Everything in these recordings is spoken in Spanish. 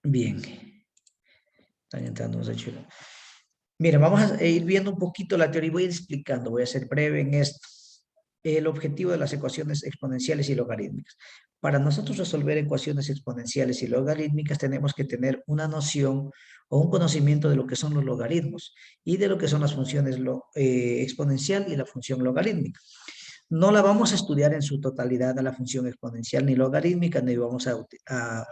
Bien, están entrando los hechos. Mira, vamos a ir viendo un poquito la teoría y voy a ir explicando, voy a ser breve en esto. El objetivo de las ecuaciones exponenciales y logarítmicas. Para nosotros resolver ecuaciones exponenciales y logarítmicas tenemos que tener una noción o un conocimiento de lo que son los logaritmos y de lo que son las funciones exponencial y la función logarítmica. No la vamos a estudiar en su totalidad a la función exponencial ni logarítmica, ni vamos a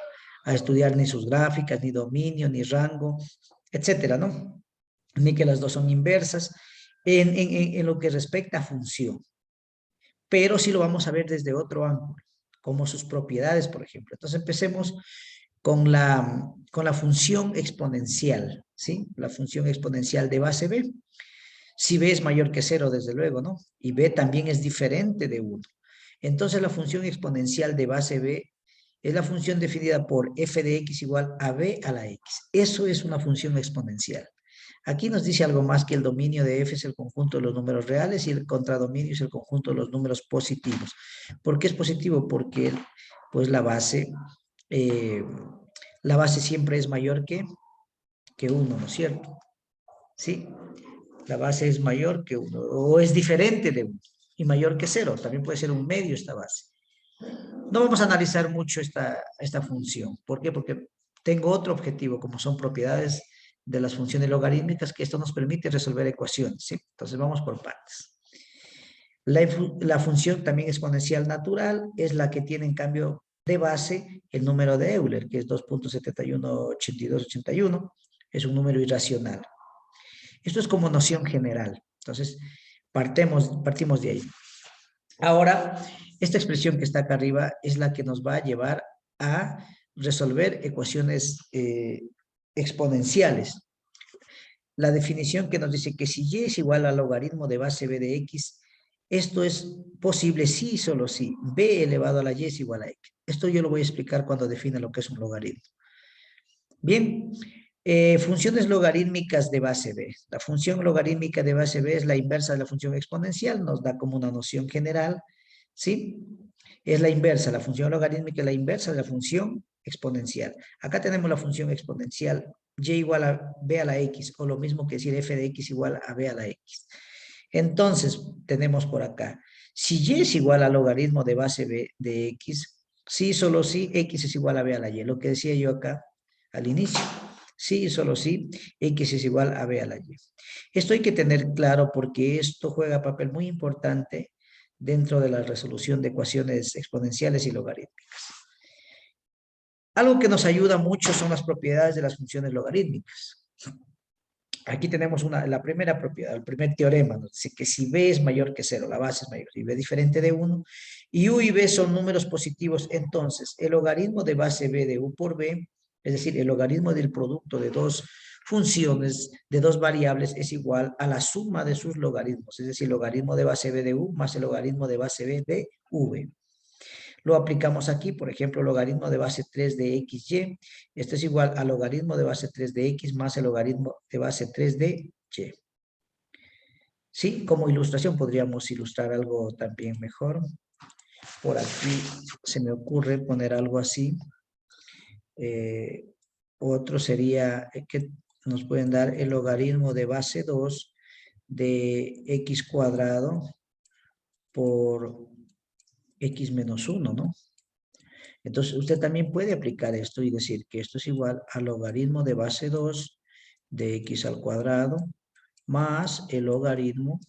estudiar ni sus gráficas, ni dominio, ni rango, etcétera, ¿no? Ni que las dos son inversas en lo que respecta a función. Pero sí lo vamos a ver desde otro ángulo, como sus propiedades, por ejemplo. Entonces empecemos con la función exponencial, ¿sí? La función exponencial de base b. Si b es mayor que 0, desde luego, ¿no? Y b también es diferente de 1. Entonces la función exponencial de base b es la función definida por f de x igual a b a la x. Eso es una función exponencial. Aquí nos dice algo más que el dominio de f es el conjunto de los números reales y el contradominio es el conjunto de los números positivos. ¿Por qué es positivo? Porque pues eh, la base siempre es mayor que 1, ¿no es cierto? ¿Sí? La base es mayor que 1 o es diferente de 1 y mayor que 0. También puede ser un medio esta base. No vamos a analizar mucho esta función. ¿Por qué? Porque tengo otro objetivo, como son propiedades de las funciones logarítmicas, que esto nos permite resolver ecuaciones, ¿sí? Entonces vamos por partes. La función también exponencial natural es la que tiene en cambio de base el número de Euler, que es 2.718281. Es un número irracional. Esto es como noción general. Entonces, partimos de ahí. Ahora, esta expresión que está acá arriba es la que nos va a llevar a resolver ecuaciones exponenciales. La definición que nos dice que si y es igual al logaritmo de base b de x, esto es posible sí y solo si b elevado a la y es igual a x. Esto yo lo voy a explicar cuando defina lo que es un logaritmo. Bien, funciones logarítmicas de base b. La función logarítmica de base b es la inversa de la función exponencial, nos da como una noción general, ¿sí? Es la inversa, la función logarítmica es la inversa de la función exponencial. Acá tenemos la función exponencial y igual a b a la x, o lo mismo que decir f de x igual a b a la x. Entonces, tenemos por acá, si y es igual al logaritmo de base b de x, sí, solo sí, x es igual a b a la y, lo que decía yo acá al inicio. Sí y solo sí, x es igual a b a la y. Esto hay que tener claro porque esto juega papel muy importante dentro de la resolución de ecuaciones exponenciales y logarítmicas. Algo que nos ayuda mucho son las propiedades de las funciones logarítmicas. Aquí tenemos la primera propiedad, el primer teorema, nos dice que si b es mayor que 0, la base es mayor, y b diferente de 1, y u y b son números positivos, entonces el logaritmo de base b de u por b, es decir, el logaritmo del producto de dos funciones, de dos variables, es igual a la suma de sus logaritmos, es decir, el logaritmo de base b de u más el logaritmo de base b de v. Lo aplicamos aquí, por ejemplo, logaritmo de base 3 de xy. Esto es igual al logaritmo de base 3 de x más el logaritmo de base 3 de y. Sí, como ilustración podríamos ilustrar algo también mejor. Por aquí se me ocurre poner algo así. Otro sería que nos pueden dar el logaritmo de base 2 de x cuadrado por x menos 1, ¿no? Entonces, usted también puede aplicar esto y decir que esto es igual al logaritmo de base 2 de x al cuadrado más el logaritmo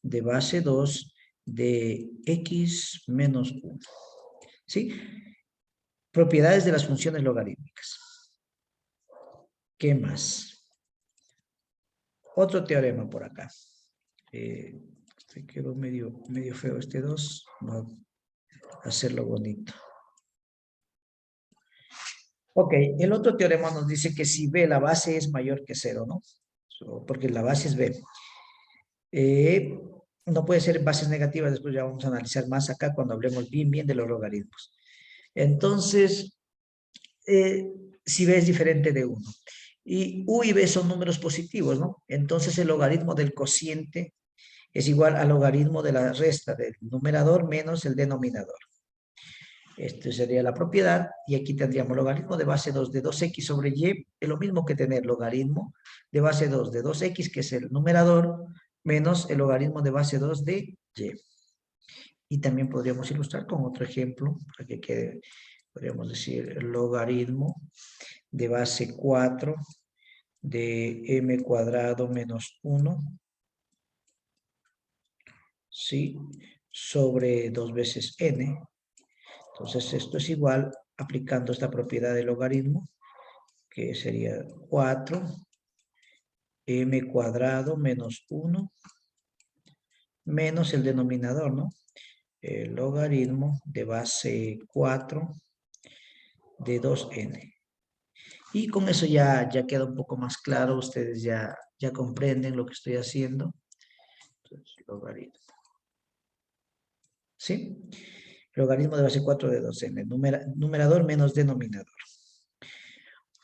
de base 2 de x menos 1. ¿Sí? Propiedades de las funciones logarítmicas. ¿Qué más? Otro teorema por acá. Quedó medio feo este 2. Vamos a hacerlo bonito. Ok, el otro teorema nos dice que si b, la base es mayor que 0, ¿no? Porque la base es b. No puede ser bases negativas, después ya vamos a analizar más acá cuando hablemos bien de los logaritmos. Entonces, si b es diferente de 1. Y u y b son números positivos, ¿no? Entonces el logaritmo del cociente es igual al logaritmo de la resta del numerador menos el denominador. Esta sería la propiedad, y aquí tendríamos logaritmo de base 2 de 2x sobre y, es lo mismo que tener logaritmo de base 2 de 2x, que es el numerador, menos el logaritmo de base 2 de y. Y también podríamos ilustrar con otro ejemplo, para que quede, podríamos decir, el logaritmo de base 4 de m cuadrado menos 1, ¿sí? Sobre 2 veces n. Entonces esto es igual, aplicando esta propiedad de logaritmo, que sería 4 m cuadrado menos 1 menos el denominador, ¿no? El logaritmo de base 4 de 2n. Y con eso ya queda un poco más claro, ustedes ya comprenden lo que estoy haciendo. Entonces, logaritmo. ¿Sí? Logaritmo de base 4 de 2n, numerador menos denominador.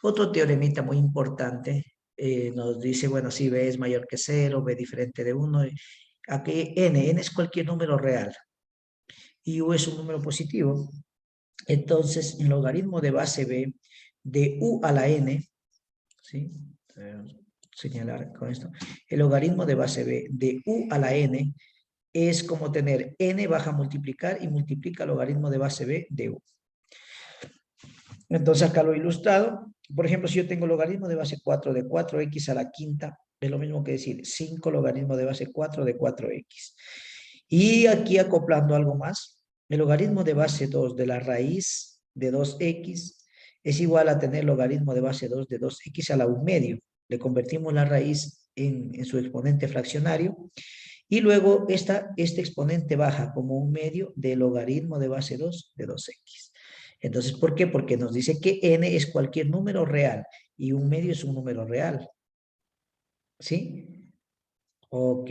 Otro teoremita muy importante nos dice, bueno, si b es mayor que 0, b diferente de 1, aquí n es cualquier número real y u es un número positivo. Entonces, el logaritmo de base b de u a la n, ¿sí? Señalar con esto, el logaritmo de base b de u a la n es como tener n baja multiplicar y multiplica el logaritmo de base b de u. Entonces acá lo he ilustrado. Por ejemplo, si yo tengo logaritmo de base 4 de 4x a la quinta, es lo mismo que decir 5 logaritmo de base 4 de 4x. Y aquí acoplando algo más, el logaritmo de base 2 de la raíz de 2x es igual a tener logaritmo de base 2 de 2x a la 1 medio. Le convertimos la raíz en su exponente fraccionario. Y luego este exponente baja como 1 medio del logaritmo de base 2 de 2x. Entonces, ¿por qué? Porque nos dice que n es cualquier número real y 1 medio es un número real. ¿Sí? Ok.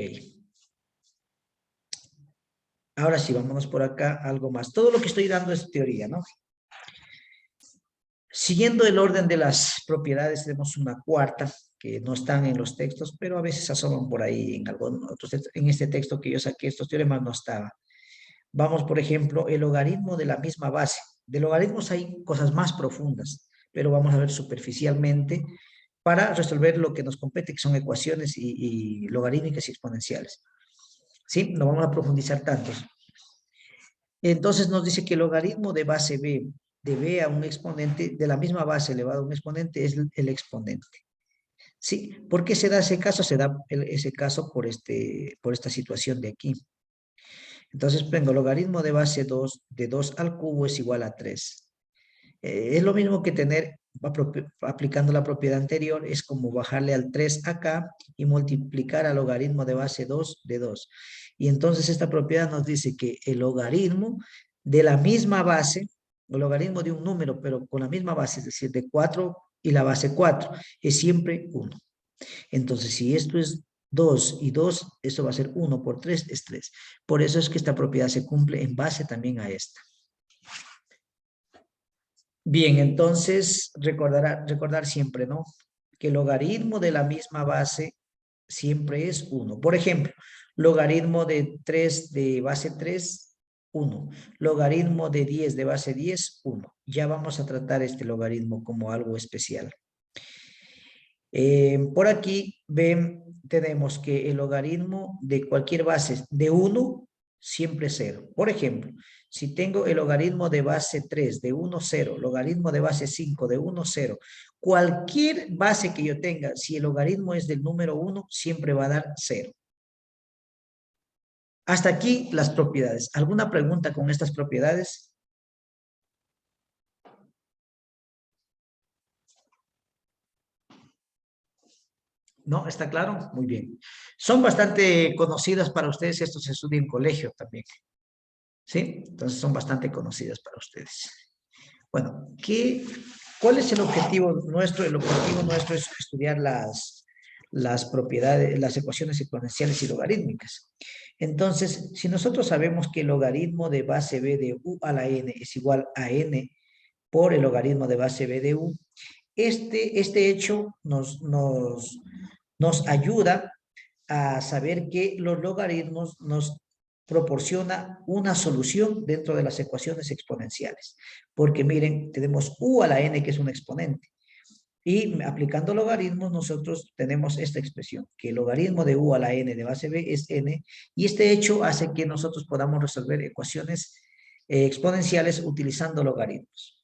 Ahora sí, vámonos por acá, algo más. Todo lo que estoy dando es teoría, ¿no? Siguiendo el orden de las propiedades, tenemos una cuarta que no están en los textos, pero a veces asoman por ahí en algunos otros textos. En este texto que yo saqué, estos teoremas no estaba. Vamos, por ejemplo, el logaritmo de la misma base. De logaritmos hay cosas más profundas, pero vamos a ver superficialmente para resolver lo que nos compete, que son ecuaciones y logarítmicas y exponenciales. ¿Sí? No vamos a profundizar tanto. Entonces nos dice que el logaritmo de base b, de b a un exponente, de la misma base elevado a un exponente, es el exponente. ¿Sí? ¿Por qué se da ese caso? Se da ese caso por esta situación de aquí. Entonces tengo logaritmo de base 2 de 2 al cubo es igual a 3. Es lo mismo que tener, aplicando la propiedad anterior, es como bajarle al 3 acá y multiplicar al logaritmo de base 2 de 2. Y entonces esta propiedad nos dice que el logaritmo de la misma base, el logaritmo de un número, pero con la misma base, es decir, de 4 y la base 4, es siempre 1. Entonces, si esto es 2 y 2, esto va a ser 1 por 3, es 3. Por eso es que esta propiedad se cumple en base también a esta. Bien, entonces recordar siempre, ¿no? Que el logaritmo de la misma base siempre es 1. Por ejemplo, logaritmo de 3 de base 3, 1. Logaritmo de 10 de base 10, 1. Ya vamos a tratar este logaritmo como algo especial. Por aquí ven, tenemos que el logaritmo de cualquier base de 1 siempre es 0. Por ejemplo, si tengo el logaritmo de base 3 de 1, 0, logaritmo de base 5 de 1, 0, cualquier base que yo tenga, si el logaritmo es del número 1, siempre va a dar 0. Hasta aquí las propiedades. ¿Alguna pregunta con estas propiedades? ¿No? ¿Está claro? Muy bien. Son bastante conocidas para ustedes, esto se estudia en colegio también. ¿Sí? Entonces son bastante conocidas para ustedes. Bueno, ¿cuál es el objetivo nuestro? El objetivo nuestro es estudiar las propiedades, las ecuaciones exponenciales y logarítmicas. Entonces, si nosotros sabemos que el logaritmo de base b de u a la n es igual a n por el logaritmo de base b de u, este hecho nos ayuda a saber que los logaritmos nos proporciona una solución dentro de las ecuaciones exponenciales. Porque miren, tenemos u a la n que es un exponente. Y aplicando logaritmos, nosotros tenemos esta expresión, que el logaritmo de u a la n de base b es n, y este hecho hace que nosotros podamos resolver ecuaciones exponenciales utilizando logaritmos.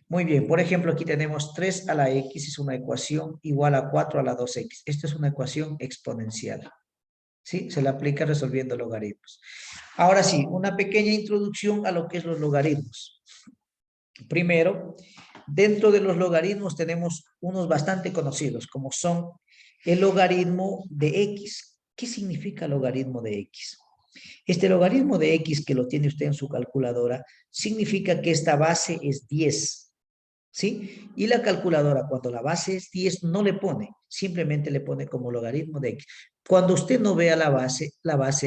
Muy bien, por ejemplo, aquí tenemos 3 a la x, es una ecuación igual a 4 a la 2x. Esta es una ecuación exponencial. ¿Sí? Se la aplica resolviendo logaritmos. Ahora sí, una pequeña introducción a lo que es los logaritmos. Primero, dentro de los logaritmos tenemos unos bastante conocidos, como son el logaritmo de x. ¿Qué significa logaritmo de x? Este logaritmo de x que lo tiene usted en su calculadora, significa que esta base es 10. ¿Sí? Y la calculadora, cuando la base es 10, no le pone, simplemente le pone como logaritmo de x. Cuando usted no vea la base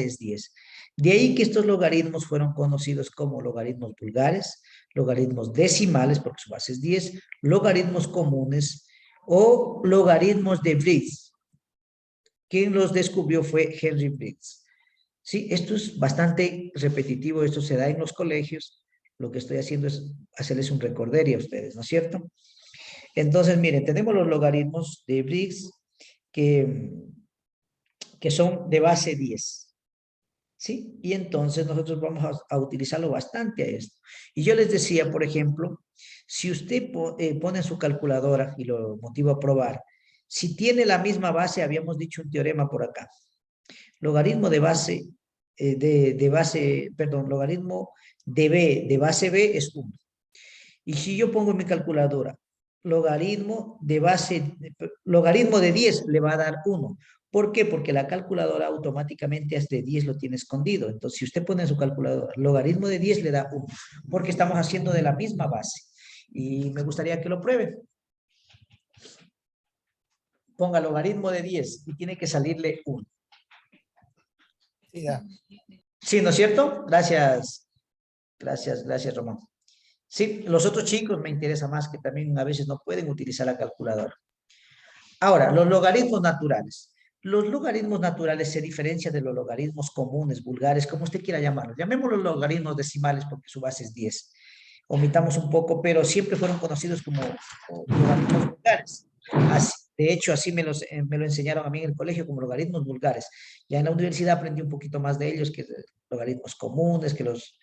es 10. De ahí que estos logaritmos fueron conocidos como logaritmos vulgares, logaritmos decimales, porque su base es 10, logaritmos comunes o logaritmos de Briggs. Quien los descubrió fue Henry Briggs. Sí, esto es bastante repetitivo, esto se da en los colegios. Lo que estoy haciendo es hacerles un recorderio a ustedes, ¿no es cierto? Entonces, miren, tenemos los logaritmos de Briggs que son de base 10. ¿Sí? Y entonces nosotros vamos a utilizarlo bastante a esto. Y yo les decía, por ejemplo, si usted pone en su calculadora, y lo motivo a probar, si tiene la misma base, habíamos dicho un teorema por acá. Logaritmo de base, logaritmo de b, de base b es 1. Y si yo pongo en mi calculadora logaritmo de 10 le va a dar 1. ¿Por qué? Porque la calculadora automáticamente hasta 10 lo tiene escondido. Entonces, si usted pone en su calculadora logaritmo de 10 le da 1, porque estamos haciendo de la misma base. Y me gustaría que lo prueben. Ponga logaritmo de 10 y tiene que salirle 1. Sí, da. Sí, ¿no es cierto? Gracias. Gracias, Román. Sí, los otros chicos me interesa más que también a veces no pueden utilizar la calculadora. Ahora, los logaritmos naturales. Los logaritmos naturales se diferencian de los logaritmos comunes, vulgares, como usted quiera llamarlos. Llamémoslos logaritmos decimales porque su base es 10. Omitamos un poco, pero siempre fueron conocidos como logaritmos vulgares. De hecho, así me lo enseñaron a mí en el colegio como logaritmos vulgares. Ya en la universidad aprendí un poquito más de ellos, que logaritmos comunes, que los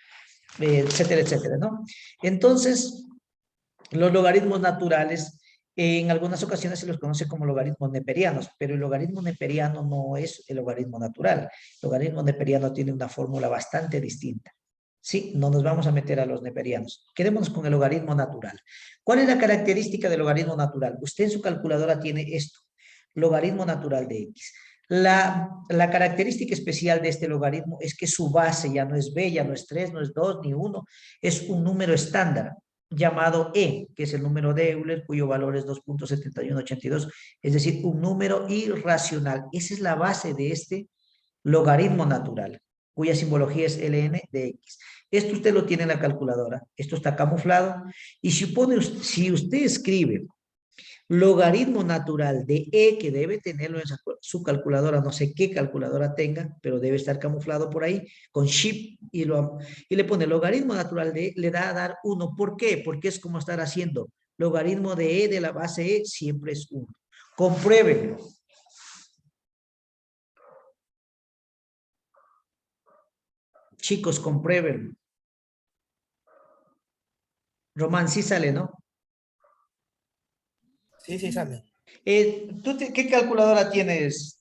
etcétera, etcétera, ¿no? Entonces, los logaritmos naturales, en algunas ocasiones se los conoce como logaritmos neperianos, pero el logaritmo neperiano no es el logaritmo natural. El logaritmo neperiano tiene una fórmula bastante distinta. Sí, no nos vamos a meter a los neperianos. Quedémonos con el logaritmo natural. ¿Cuál es la característica del logaritmo natural? Usted en su calculadora tiene esto, logaritmo natural de x. La característica especial de este logaritmo es que su base ya no es b, ya no es 3, no es 2, ni 1, es un número estándar llamado e, que es el número de Euler, cuyo valor es 2.7182, es decir, un número irracional. Esa es la base de este logaritmo natural, cuya simbología es ln de x. Esto usted lo tiene en la calculadora, esto está camuflado, y si usted escribe logaritmo natural de e, que debe tenerlo en su calculadora, no sé qué calculadora tenga, pero debe estar camuflado por ahí, con shift, y le pone logaritmo natural de e, le da a dar 1. ¿Por qué? Porque es como estar haciendo logaritmo de e de la base e, siempre es 1. Compruébenlo. Chicos, compruébenlo. Román, sí sale, ¿no? Sí, sí, sale. ¿Qué calculadora tienes?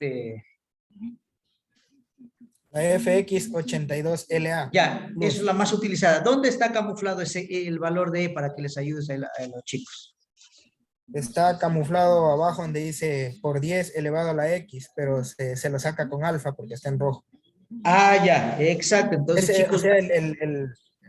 La FX82LA. Ya, Plus. esa es la más utilizada. ¿Dónde está camuflado el valor de E para que les ayudes a los chicos? Está camuflado abajo donde dice por 10 elevado a la X, pero se lo saca con alfa porque está en rojo. Ah, ya, exacto. Entonces, Ese, o chicos, sea,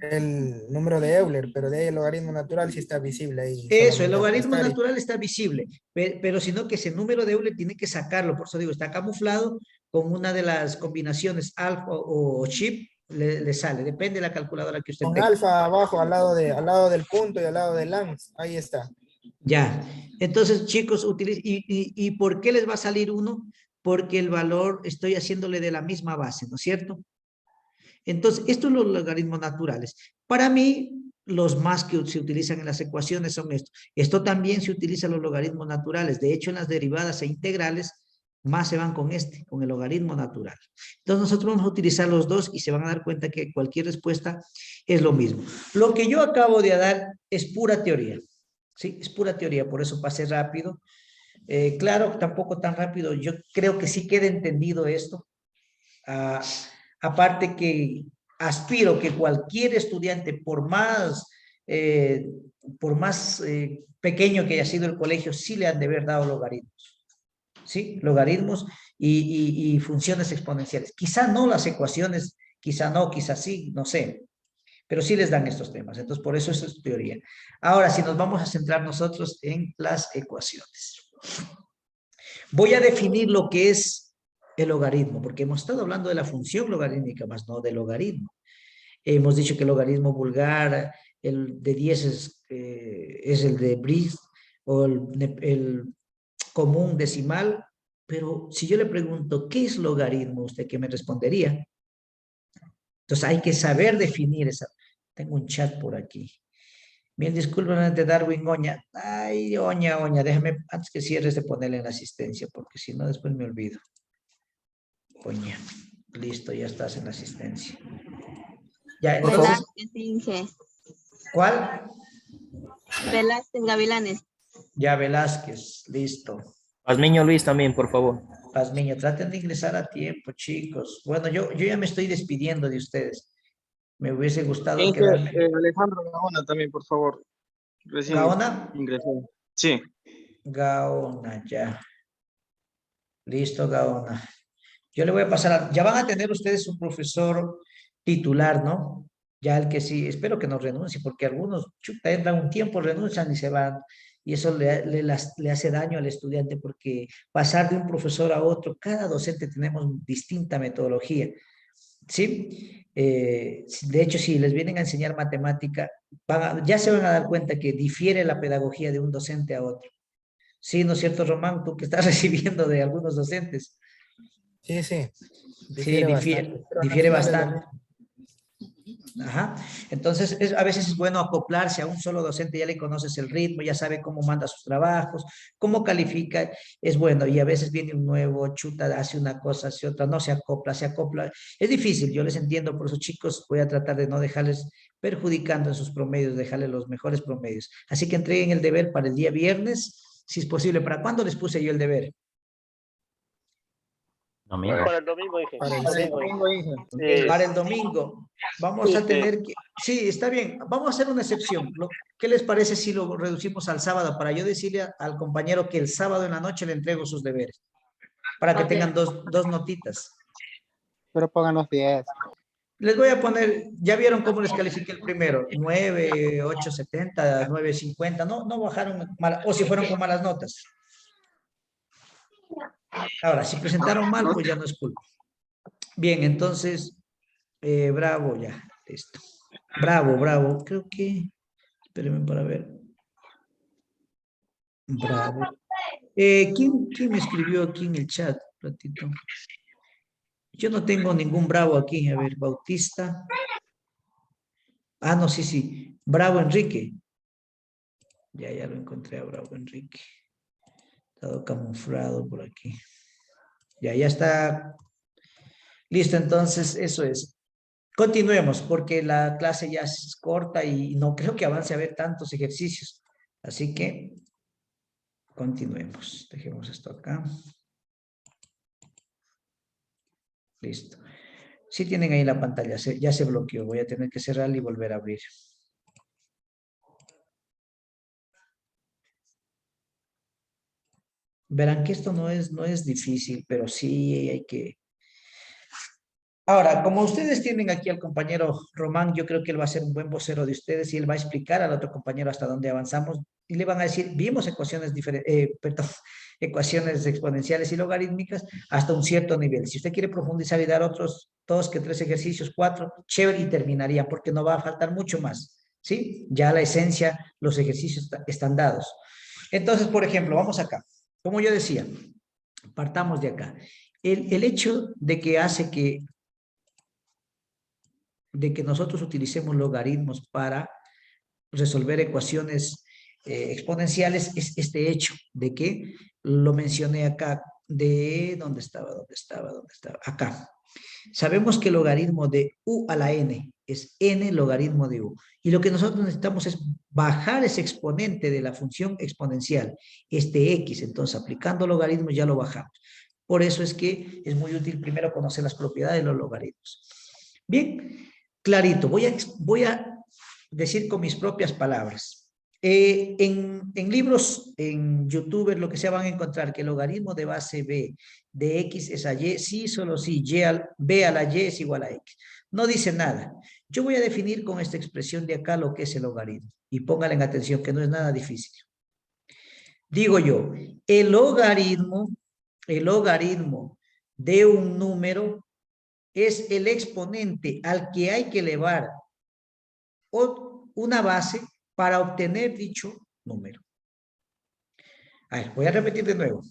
el número de Euler, pero de ahí el logaritmo natural sí está visible ahí. eso, el Solamente logaritmo aplastar natural está visible, pero sino que ese número de Euler tiene que sacarlo, por eso digo, está camuflado con una de las combinaciones alfa o chip, le sale, depende de la calculadora que usted con tenga. alfa abajo al lado del punto y al lado del lambda. Ahí está. Ya, entonces chicos, ¿y por qué les va a salir 1? Porque el valor estoy haciéndole de la misma base, ¿no es cierto? Entonces, estos son los logaritmos naturales. Para mí, los más que se utilizan en las ecuaciones son estos. Esto también se utiliza en los logaritmos naturales. De hecho, en las derivadas e integrales, más se van con con el logaritmo natural. Entonces, nosotros vamos a utilizar los dos y se van a dar cuenta que cualquier respuesta es lo mismo. Lo que yo acabo de dar es pura teoría. Sí, es pura teoría, por eso pasé rápido. Claro, tampoco tan rápido. Yo creo que sí queda entendido esto. Ah, aparte que aspiro que cualquier estudiante, por más pequeño que haya sido el colegio, sí le han de haber dado logaritmos. ¿Sí? Logaritmos y funciones exponenciales. Quizá no las ecuaciones, quizá no, quizá sí, no sé. Pero sí les dan estos temas. Entonces, por eso es teoría. Ahora, si nos vamos a centrar nosotros en las ecuaciones. Voy a definir lo que es el logaritmo, porque hemos estado hablando de la función logarítmica, más no del logaritmo. Hemos dicho que el logaritmo vulgar, el de 10 es el de Brice, o el común decimal, pero si yo le pregunto, ¿qué es logaritmo? ¿Usted qué me respondería? Entonces hay que saber definir esa. Tengo un chat por aquí. Bien, disculpen de Darwin Oña. Ay, Oña, déjame, antes que cierres de ponerle en la asistencia, porque si no después me olvido. Oña, listo, ya estás en la asistencia. Ya, Por favor. entonces, Velázquez, Inge. ¿cuál? Velázquez Gavilanes. Ya, Velázquez, listo. Pazmiño Luis también, por favor. Pazmiño, traten de ingresar a tiempo, chicos. Bueno, yo ya me estoy despidiendo de ustedes. Me hubiese gustado Inge, quedarme. Alejandro Gaona también, por favor. Recién Gaona, ingresó. Sí. Gaona, ya. Listo, Gaona. Yo le voy a pasar, ya van a tener ustedes un profesor titular, ¿no? Ya el que sí, espero que no renuncie, porque algunos, chuta, entran un tiempo, renuncian y se van. Y eso le hace daño al estudiante, porque pasar de un profesor a otro, cada docente tenemos distinta metodología, ¿sí? De hecho, si les vienen a enseñar matemática, ya se van a dar cuenta que difiere la pedagogía de un docente a otro. Sí, ¿no es cierto, Román? Tú que estás recibiendo de algunos docentes. Sí, sí, Sí, difiere bastante. Pero al difiere final es lo bastante. mismo. Ajá. Entonces, a veces es bueno acoplarse a un solo docente, ya le conoces el ritmo, ya sabe cómo manda sus trabajos, cómo califica, es bueno, y a veces viene un nuevo, chuta, hace una cosa, hace otra, no se acopla, se acopla. Es difícil, yo les entiendo, por eso chicos, voy a tratar de no dejarles perjudicando en sus promedios, dejarles los mejores promedios. Así que entreguen el deber para el día viernes, si es posible. ¿Para cuándo les puse yo el deber? Domingo. Para el domingo, dije. Para el Para el C. domingo, Inge. Para el domingo. Vamos a tener que... Sí, está bien. Vamos a hacer una excepción. ¿Qué les parece si lo reducimos al sábado? Para yo decirle al compañero que el sábado en la noche le entrego sus deberes. Para que tengan dos notitas. Pero pónganos 10. Les voy a poner, ya vieron cómo les califiqué el primero. 9, 8.70, 9.50. No bajaron mal, o si fueron con malas notas. Ahora, si presentaron mal, pues ya no es culpa. Bien, entonces, bravo ya, listo. Bravo, creo que, espérenme para ver. Bravo. ¿Quién me escribió aquí en el chat? Un ratito. Yo no tengo ningún bravo aquí, a ver, Bautista. Ah, no, sí, Bravo Enrique. Ya lo encontré a Bravo Enrique. Estado camuflado por aquí. Ya está. Listo, entonces, eso es. Continuemos, porque la clase ya es corta y no creo que avance a ver tantos ejercicios. Así que, continuemos. Dejemos esto acá. Listo. Si tienen ahí la pantalla, ya se bloqueó. Voy a tener que cerrar y volver a abrir. Verán que esto no es difícil, pero sí hay que... Ahora, como ustedes tienen aquí al compañero Román, yo creo que él va a ser un buen vocero de ustedes y él va a explicar al otro compañero hasta dónde avanzamos y le van a decir, vimos ecuaciones ecuaciones exponenciales y logarítmicas hasta un cierto nivel. Si usted quiere profundizar y dar otros 2 que 3 ejercicios, 4, chévere, y terminaría porque no va a faltar mucho más, ¿sí? Ya la esencia, los ejercicios están dados. Entonces, por ejemplo, vamos acá. Como yo decía, partamos de acá. El hecho de que hace que de que nosotros utilicemos logaritmos para resolver ecuaciones exponenciales es este hecho de que lo mencioné acá, de ¿dónde estaba? Acá. Sabemos que el logaritmo de u a la n es n logaritmo de u. Y lo que nosotros necesitamos es bajar ese exponente de la función exponencial, este x. Entonces, aplicando logaritmos ya lo bajamos. Por eso es que es muy útil primero conocer las propiedades de los logaritmos. Bien, clarito. Voy a decir con mis propias palabras. En libros, en YouTube, lo que sea, van a encontrar que el logaritmo de base b de x es a y, sí, solo sí, b a la y es igual a x. No dice nada. Yo voy a definir con esta expresión de acá lo que es el logaritmo. Y pónganle en atención que no es nada difícil. Digo yo, el logaritmo de un número es el exponente al que hay que elevar una base para obtener dicho número. A ver, voy a repetir de nuevo.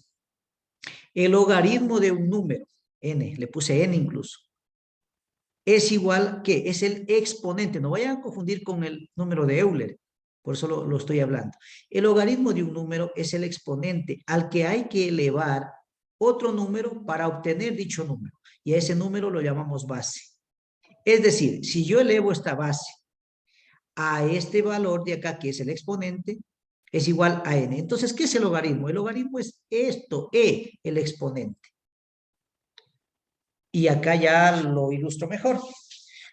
El logaritmo de un número, n, le puse n incluso, es igual que, es el exponente, no vayan a confundir con el número de Euler, por eso lo estoy hablando. El logaritmo de un número es el exponente al que hay que elevar otro número para obtener dicho número, y a ese número lo llamamos base. Es decir, si yo elevo esta base a este valor de acá, que es el exponente, es igual a n. Entonces, ¿qué es el logaritmo? El logaritmo es esto, el exponente. Y acá ya lo ilustro mejor.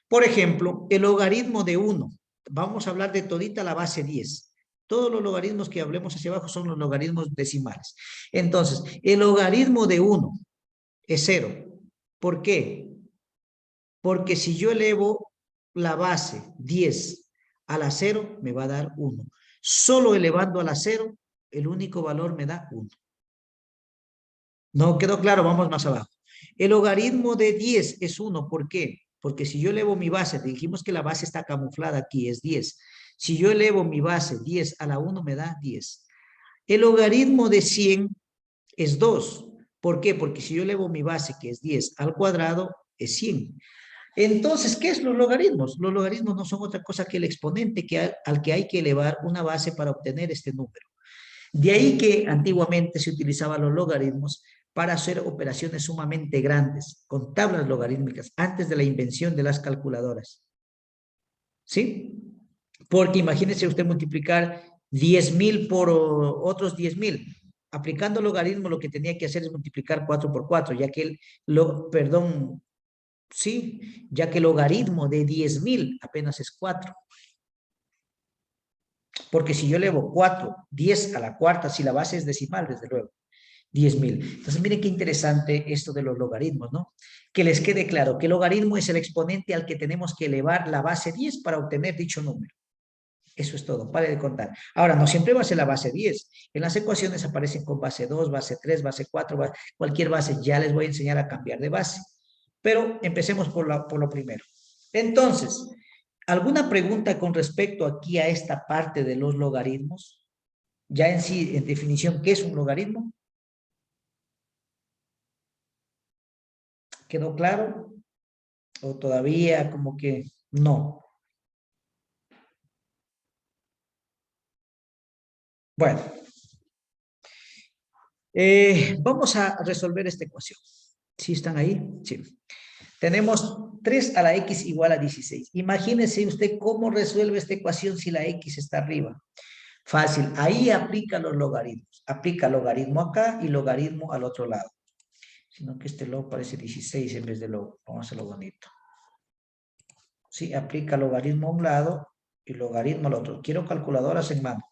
Por ejemplo, el logaritmo de 1. Vamos a hablar de todita la base 10. Todos los logaritmos que hablemos hacia abajo son los logaritmos decimales. Entonces, el logaritmo de 1 es 0. ¿Por qué? Porque si yo elevo la base 10 a la 0, me va a dar 1. Solo elevando a la 0, el único valor me da 1. ¿No quedó claro? Vamos más abajo. El logaritmo de 10 es 1. ¿Por qué? Porque si yo elevo mi base, dijimos que la base está camuflada aquí, es 10. Si yo elevo mi base 10 a la 1, me da 10. El logaritmo de 100 es 2. ¿Por qué? Porque si yo elevo mi base, que es 10 al cuadrado, es 100. Entonces, ¿qué es los logaritmos? Los logaritmos no son otra cosa que el exponente al que hay que elevar una base para obtener este número. De ahí que antiguamente se utilizaban los logaritmos para hacer operaciones sumamente grandes, con tablas logarítmicas, antes de la invención de las calculadoras. ¿Sí? Porque imagínese usted multiplicar 10,000 por otros 10,000. Aplicando logaritmo, lo que tenía que hacer es multiplicar 4 por 4, ya que sí, ya que el logaritmo de 10,000 apenas es 4. Porque si yo elevo 4, 10 a la cuarta, si la base es decimal, desde luego, 10,000. Entonces, miren qué interesante esto de los logaritmos, ¿no? Que les quede claro que el logaritmo es el exponente al que tenemos que elevar la base 10 para obtener dicho número. Eso es todo, pare de contar. Ahora, no siempre va a ser la base 10. En las ecuaciones aparecen con base 2, base 3, base 4, cualquier base. Ya les voy a enseñar a cambiar de base. Pero empecemos por lo primero. Entonces, ¿alguna pregunta con respecto aquí a esta parte de los logaritmos? Ya en sí, en definición, ¿qué es un logaritmo? ¿Quedó claro? ¿O todavía como que no? Bueno, vamos a resolver esta ecuación. ¿Sí están ahí? Sí. Tenemos 3 a la x igual a 16. Imagínese usted cómo resuelve esta ecuación si la x está arriba. Fácil, ahí aplica los logaritmos. Aplica logaritmo acá y logaritmo al otro lado. Sino que este log parece 16 en vez de log. Vamos a hacerlo bonito. Sí, aplica logaritmo a un lado y logaritmo al otro. Quiero calculadoras en mano.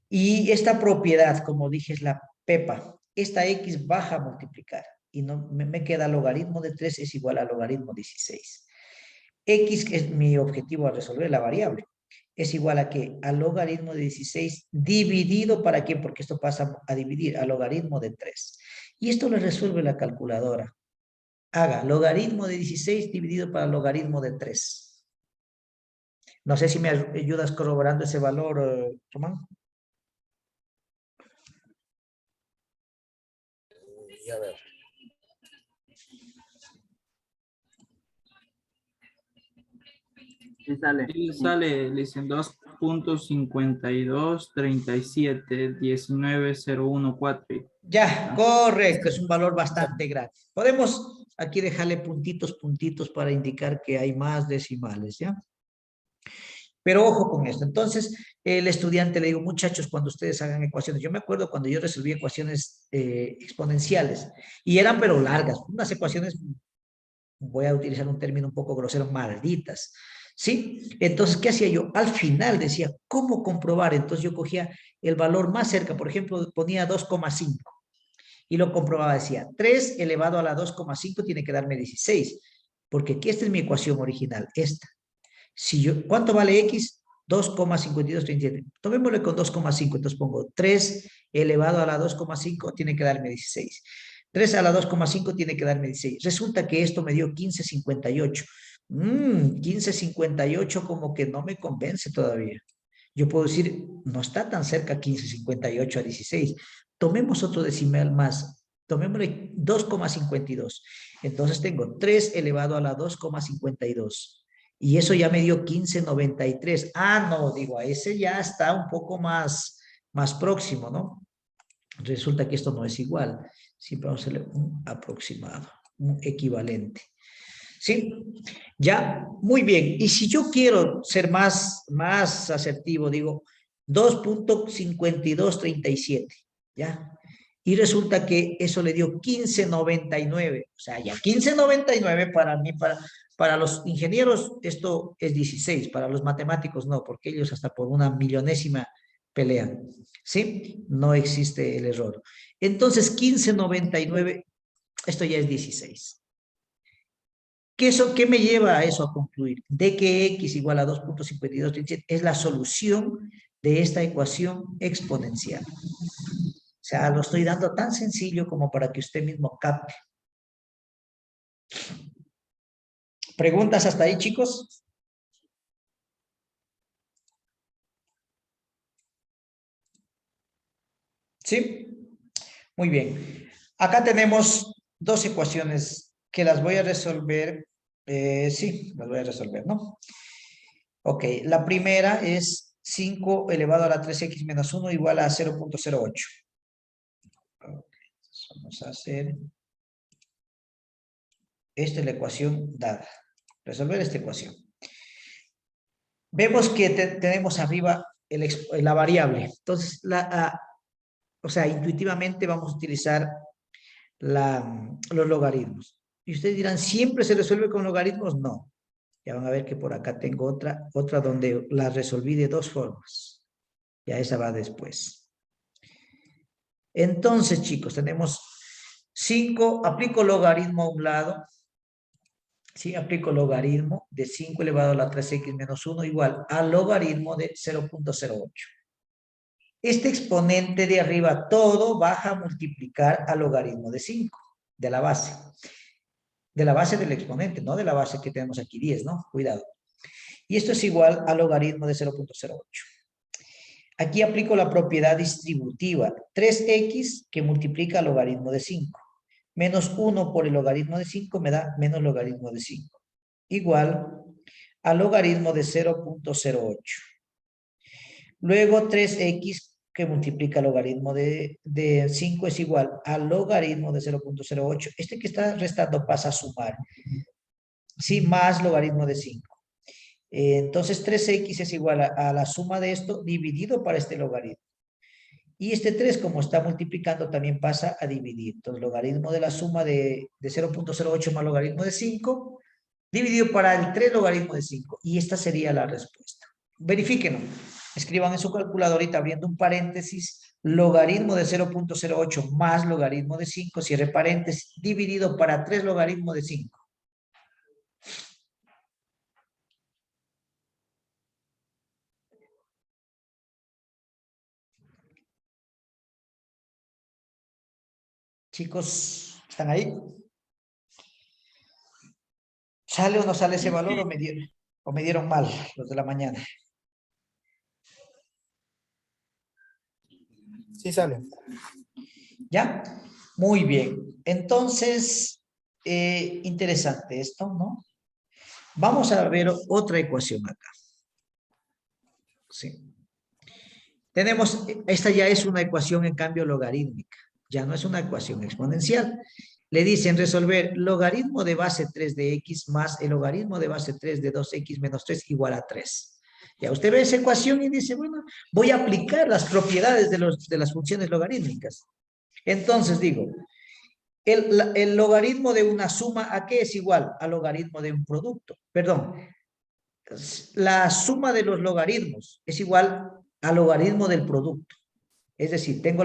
Y esta propiedad, como dije, es la pepa. Esta x baja a multiplicar. Y no, me queda logaritmo de 3 es igual a logaritmo 16. X, que es mi objetivo a resolver, la variable, es igual a ¿qué? Al logaritmo de 16 dividido, ¿para qué? Porque esto pasa a dividir, al logaritmo de 3. Y esto lo resuelve la calculadora. Haga logaritmo de 16 dividido para logaritmo de 3. No sé si me ayudas corroborando ese valor, Román. A ver. Sí sale. Y sale, le dicen 2.5237190114. Ya, correcto, es un valor bastante grande. Podemos aquí dejarle puntitos, puntitos para indicar que hay más decimales, ¿ya? Pero ojo con esto. Entonces, el estudiante le digo, muchachos, cuando ustedes hagan ecuaciones, yo me acuerdo cuando yo resolví ecuaciones exponenciales y eran pero largas, unas ecuaciones, voy a utilizar un término un poco grosero, malditas, ¿sí? Entonces, ¿qué hacía yo? Al final decía, ¿cómo comprobar? Entonces yo cogía el valor más cerca, por ejemplo, ponía 2,5 y lo comprobaba, decía, 3 elevado a la 2,5 tiene que darme 16, porque aquí esta es mi ecuación original, esta. Si yo, ¿cuánto vale X? 2,5237. Tomémosle con 2,5. Entonces pongo 3 elevado a la 2,5 tiene que darme 16. 3 a la 2,5 tiene que darme 16. Resulta que esto me dio 15,58. 15,58 como que no me convence todavía. Yo puedo decir, no está tan cerca 15,58 a 16. Tomemos otro decimal más. Tomémosle 2,52. Entonces tengo 3 elevado a la 2,52. Y eso ya me dio 15,93. Ah, no, digo, a ese ya está un poco más próximo, ¿no? Resulta que esto no es igual. Siempre vamos a hacerle un aproximado, un equivalente. ¿Sí? Ya, muy bien. Y si yo quiero ser más asertivo, digo 2,5237, ¿ya? Y resulta que eso le dio 15,99. O sea, ya 15,99 para mí, para los ingenieros esto es 16, para los matemáticos no, porque ellos hasta por una millonésima pelean. ¿Sí? No existe el error. Entonces, 15,99, esto ya es 16. ¿Qué me lleva a eso a concluir? De que x igual a 2,5237 es la solución de esta ecuación exponencial. O sea, lo estoy dando tan sencillo como para que usted mismo capte. ¿Preguntas hasta ahí, chicos? ¿Sí? Muy bien. Acá tenemos dos ecuaciones que las voy a resolver. Sí, las voy a resolver, ¿no? Ok, la primera es 5 elevado a la 3x menos 1 igual a 0,08. Vamos a hacer, esta es la ecuación dada. Resolver esta ecuación. Vemos que tenemos arriba la variable. Entonces, o sea, intuitivamente vamos a utilizar los logaritmos. Y ustedes dirán, ¿siempre se resuelve con logaritmos? No. Ya van a ver que por acá tengo otra donde la resolví de dos formas. Ya esa va después. Entonces, chicos, tenemos 5, aplico logaritmo a un lado. Sí, aplico logaritmo de 5 elevado a la 3x menos 1 igual al logaritmo de 0,08. Este exponente de arriba todo baja a multiplicar al logaritmo de 5, de la base. De la base del exponente, no de la base que tenemos aquí, 10, ¿no? Cuidado. Y esto es igual al logaritmo de 0,08. Aquí aplico la propiedad distributiva, 3x que multiplica al logaritmo de 5. Menos 1 por el logaritmo de 5 me da menos logaritmo de 5. Igual al logaritmo de 0,08. Luego 3x que multiplica el logaritmo de 5 es igual al logaritmo de 0,08. Este que está restando pasa a sumar. Sí, más logaritmo de 5. Entonces 3x es igual a la suma de esto dividido para este logaritmo. Y este 3, como está multiplicando, también pasa a dividir. Entonces, logaritmo de la suma de 0,08 más logaritmo de 5, dividido para el 3 logaritmo de 5. Y esta sería la respuesta. Verifíquenlo. Escriban en su calculadorita abriendo un paréntesis, logaritmo de 0,08 más logaritmo de 5, cierre paréntesis, dividido para 3 logaritmo de 5. Chicos, ¿están ahí? ¿Sale o no sale ese valor o me dieron mal los de la mañana? Sí sale. ¿Ya? Muy bien. Entonces, interesante esto, ¿no? Vamos a ver otra ecuación acá. Sí. Tenemos, esta ya es una ecuación en cambio logarítmica. Ya no es una ecuación exponencial. Le dicen resolver logaritmo de base 3 de x más el logaritmo de base 3 de 2x menos 3 igual a 3. Ya usted ve esa ecuación y dice, bueno, voy a aplicar las propiedades de las funciones logarítmicas. Entonces digo, el logaritmo de una suma, ¿a qué es igual? Al logaritmo de un producto. Perdón, la suma de los logaritmos es igual al logaritmo del producto. Es decir, tengo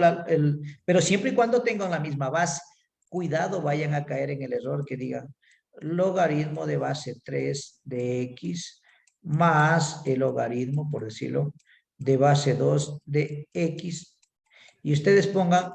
pero siempre y cuando tengan la misma base. Cuidado, vayan a caer en el error que digan logaritmo de base 3 de x más el logaritmo, por decirlo, de base 2 de x. Y ustedes pongan